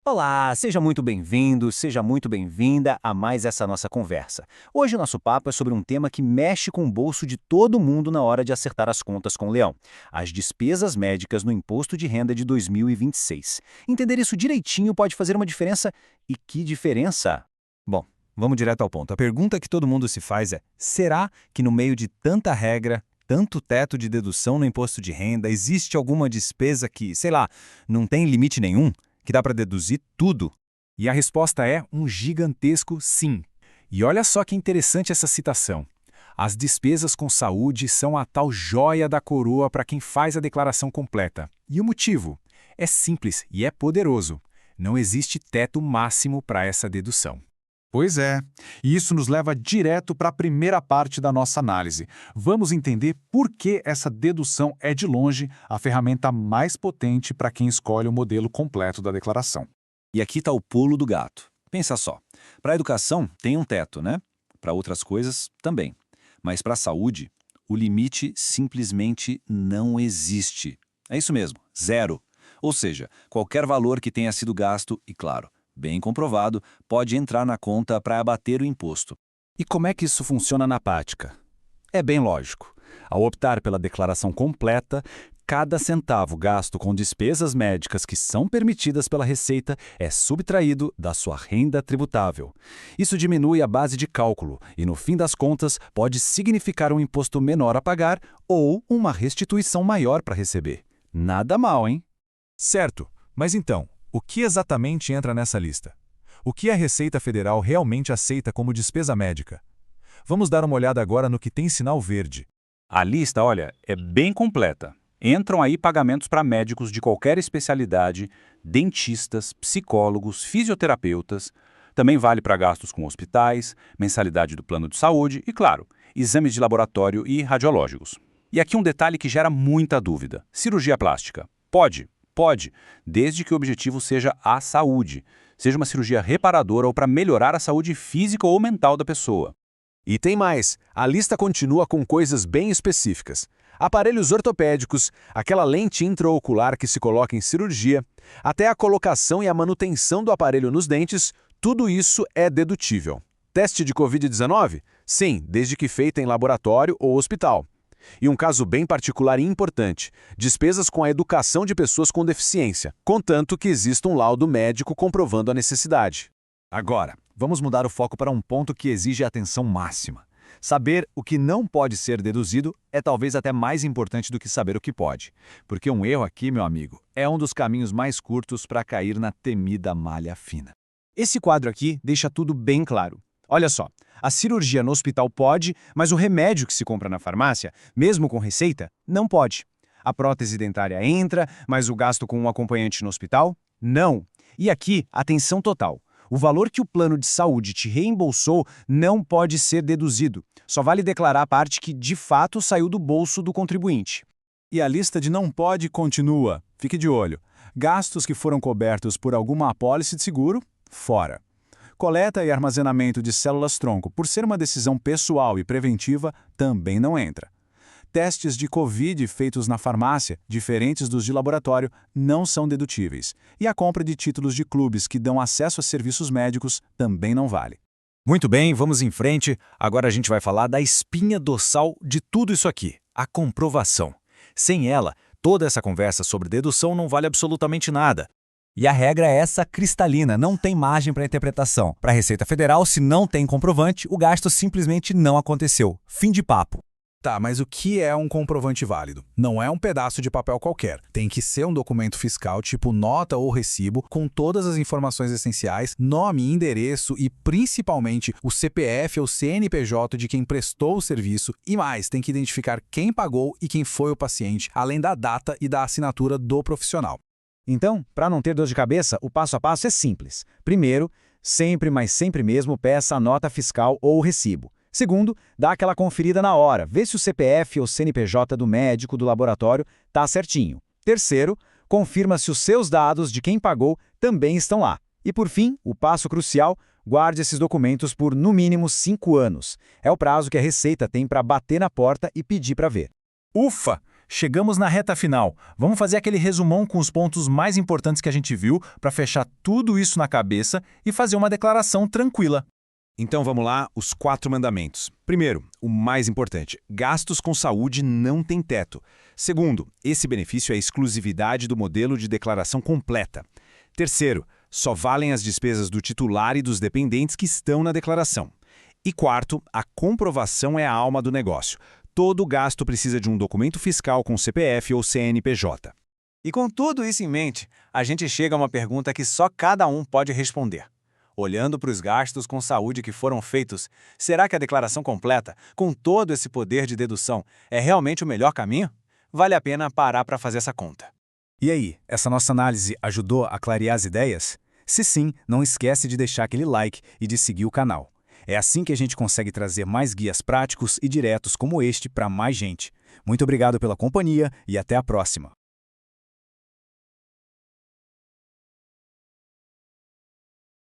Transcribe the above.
Olá, seja muito bem-vindo, seja muito bem-vinda a mais essa nossa conversa. Hoje o nosso papo é sobre um tema que mexe com o bolso de todo mundo na hora de acertar as contas com o Leão: as despesas médicas no imposto de renda de 2026. Entender isso direitinho pode fazer uma diferença. E que diferença? Bom, vamos direto ao ponto. A pergunta que todo mundo se faz é: será que no meio de tanta regra, tanto teto de dedução no imposto de renda, existe alguma despesa que, sei lá, não tem limite nenhum? Que dá para deduzir tudo? E a resposta é um gigantesco sim. E olha só que interessante essa citação. As despesas com saúde são a tal joia da coroa para quem faz a declaração completa. E o motivo? É simples e é poderoso. Não existe teto máximo para essa dedução. Pois é, e isso nos leva direto para a primeira parte da nossa análise. Vamos entender por que essa dedução é, de longe, a ferramenta mais potente para quem escolhe o modelo completo da declaração. E aqui está o pulo do gato. Pensa só. Para a educação tem um teto, né? Para outras coisas também. Mas para a saúde, o limite simplesmente não existe. É isso mesmo, zero. Ou seja, qualquer valor que tenha sido gasto e, claro, bem comprovado, pode entrar na conta para abater o imposto. E como é que isso funciona na prática? É bem lógico. Ao optar pela declaração completa, cada centavo gasto com despesas médicas que são permitidas pela Receita é subtraído da sua renda tributável. Isso diminui a base de cálculo e, no fim das contas, pode significar um imposto menor a pagar ou uma restituição maior para receber. Nada mal, hein? Certo, mas então, o que exatamente entra nessa lista? O que a Receita Federal realmente aceita como despesa médica? Vamos dar uma olhada agora no que tem sinal verde. A lista, olha, é bem completa. Entram aí pagamentos para médicos de qualquer especialidade, dentistas, psicólogos, fisioterapeutas. Também vale para gastos com hospitais, mensalidade do plano de saúde e, claro, exames de laboratório e radiológicos. E aqui um detalhe que gera muita dúvida. Cirurgia plástica. Pode? Pode, desde que o objetivo seja a saúde, seja uma cirurgia reparadora ou para melhorar a saúde física ou mental da pessoa. E tem mais, a lista continua com coisas bem específicas. Aparelhos ortopédicos, aquela lente intraocular que se coloca em cirurgia, até a colocação e a manutenção do aparelho nos dentes, tudo isso é dedutível. Teste de Covid-19? Sim, desde que feita em laboratório ou hospital. E um caso bem particular e importante: despesas com a educação de pessoas com deficiência, contanto que exista um laudo médico comprovando a necessidade. Agora, vamos mudar o foco para um ponto que exige atenção máxima. Saber o que não pode ser deduzido é talvez até mais importante do que saber o que pode. Porque um erro aqui, meu amigo, é um dos caminhos mais curtos para cair na temida malha fina. Esse quadro aqui deixa tudo bem claro. Olha só, a cirurgia no hospital pode, mas o remédio que se compra na farmácia, mesmo com receita, não pode. A prótese dentária entra, mas o gasto com um acompanhante no hospital, não. E aqui, atenção total. O valor que o plano de saúde te reembolsou não pode ser deduzido. Só vale declarar a parte que, de fato, saiu do bolso do contribuinte. E a lista de não pode continua. Fique de olho. Gastos que foram cobertos por alguma apólice de seguro, fora. Coleta e armazenamento de células-tronco, por ser uma decisão pessoal e preventiva, também não entra. Testes de Covid feitos na farmácia, diferentes dos de laboratório, não são dedutíveis. E a compra de títulos de clubes que dão acesso a serviços médicos também não vale. Muito bem, vamos em frente. Agora a gente vai falar da espinha dorsal de tudo isso aqui, a comprovação. Sem ela, toda essa conversa sobre dedução não vale absolutamente nada. E a regra é essa cristalina, não tem margem para interpretação. Para a Receita Federal, se não tem comprovante, o gasto simplesmente não aconteceu. Fim de papo. Tá, mas o que é um comprovante válido? Não é um pedaço de papel qualquer. Tem que ser um documento fiscal tipo nota ou recibo, com todas as informações essenciais, nome, endereço e, principalmente, o CPF ou CNPJ de quem prestou o serviço e mais, tem que identificar quem pagou e quem foi o paciente, além da data e da assinatura do profissional. Então, para não ter dor de cabeça, o passo a passo é simples. Primeiro, sempre, mas sempre mesmo, peça a nota fiscal ou o recibo. Segundo, dá aquela conferida na hora, vê se o CPF ou CNPJ do médico do laboratório está certinho. Terceiro, confirma se os seus dados de quem pagou também estão lá. E por fim, o passo crucial, guarde esses documentos por no mínimo 5 anos. É o prazo que a Receita tem para bater na porta e pedir para ver. Ufa! chegamos na reta final. Vamos fazer aquele resumão com os pontos mais importantes que a gente viu para fechar tudo isso na cabeça e fazer uma declaração tranquila. Então vamos lá, os 4 mandamentos. Primeiro, o mais importante, gastos com saúde não têm teto. Segundo, esse benefício é exclusividade do modelo de declaração completa. Terceiro, só valem as despesas do titular e dos dependentes que estão na declaração. E quarto, a comprovação é a alma do negócio. Todo gasto precisa de um documento fiscal com CPF ou CNPJ. E com tudo isso em mente, a gente chega a uma pergunta que só cada um pode responder. Olhando para os gastos com saúde que foram feitos, será que a declaração completa, com todo esse poder de dedução, é realmente o melhor caminho? Vale a pena parar para fazer essa conta. E aí, essa nossa análise ajudou a clarear as ideias? Se sim, não esquece de deixar aquele like e de seguir o canal. É assim que a gente consegue trazer mais guias práticos e diretos como este para mais gente. Muito obrigado pela companhia e até a próxima.